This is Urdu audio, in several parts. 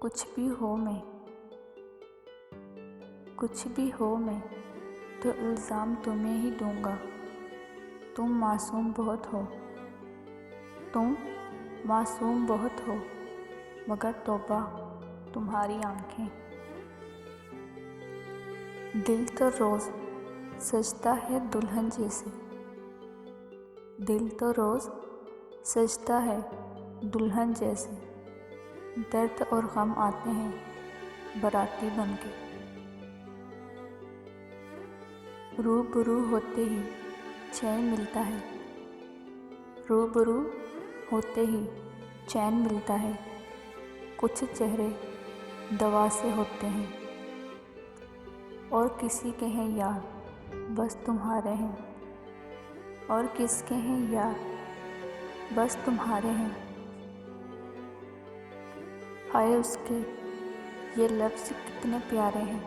کچھ بھی ہو میں تو الزام تمہیں ہی دوں گا۔ تم معصوم بہت ہو مگر توبہ تمہاری آنکھیں۔ دل تو روز سجتا ہے دلہن جیسے، درد اور غم آتے ہیں باراتی بن کے۔ روبرو ہوتے ہی چین ملتا ہے، کچھ چہرے دوا سے ہوتے ہیں، اور کسی کے ہیں یار بس تمہارے ہیں، ہائے اس کے یہ لفظ کتنے پیارے ہیں۔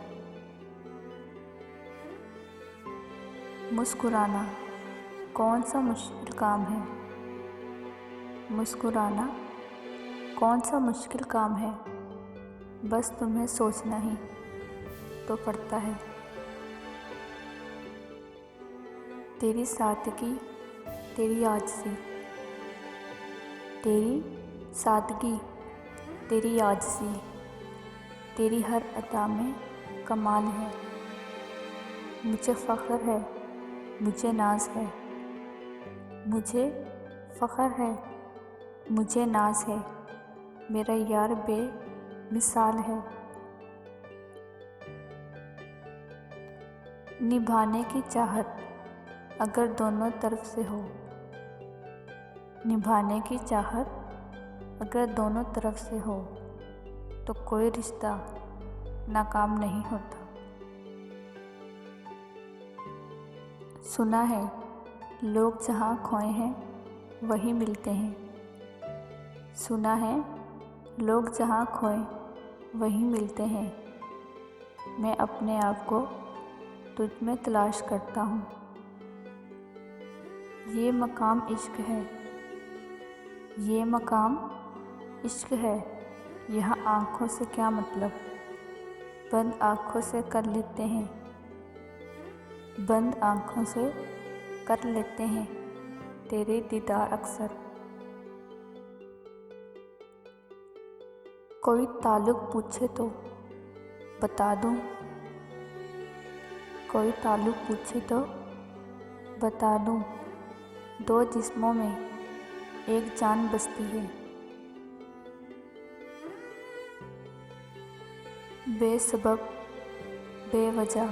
مسکرانا کون سا مشکل کام ہے، بس تمہیں سوچنا ہی تو پڑتا ہے۔ تیری سادگی تیری عاجزی، تیری ہر ادا میں کمال ہے۔ مجھے فخر ہے مجھے ناز ہے، میرا یار بے مثال ہے۔ نبھانے کی چاہت اگر دونوں طرف سے ہو تو کوئی رشتہ ناکام نہیں ہوتا۔ سنا ہے لوگ جہاں کھوئے ہیں وہیں ملتے ہیں، میں اپنے آپ کو تجھ میں تلاش کرتا ہوں۔ یہ مقام عشق ہے، یہاں آنکھوں سے کیا مطلب، بند آنکھوں سے کر لیتے ہیں تیرے دیدار اکثر۔ کوئی تعلق پوچھے تو بتا دوں، دو جسموں میں ایک جان بستی ہے۔ بے سبب بے وجہ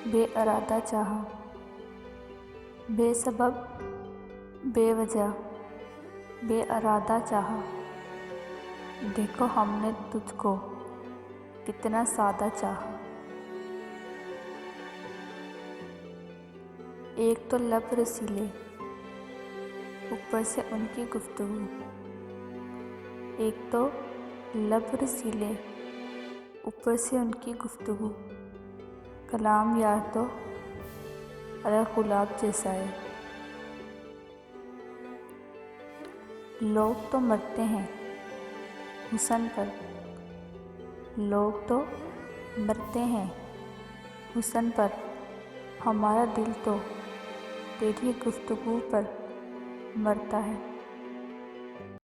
بے ارادہ چاہا، دیکھو ہم نے تجھ کو کتنا سادہ چاہا۔ ایک تو لب رسیلے اوپر سے ان کی گفتگو، کلام یار تو گلاب جیسا ہے۔ لوگ تو مرتے ہیں حسن پر، ہمارا دل تو تیری گفتگو پر مرتا ہے۔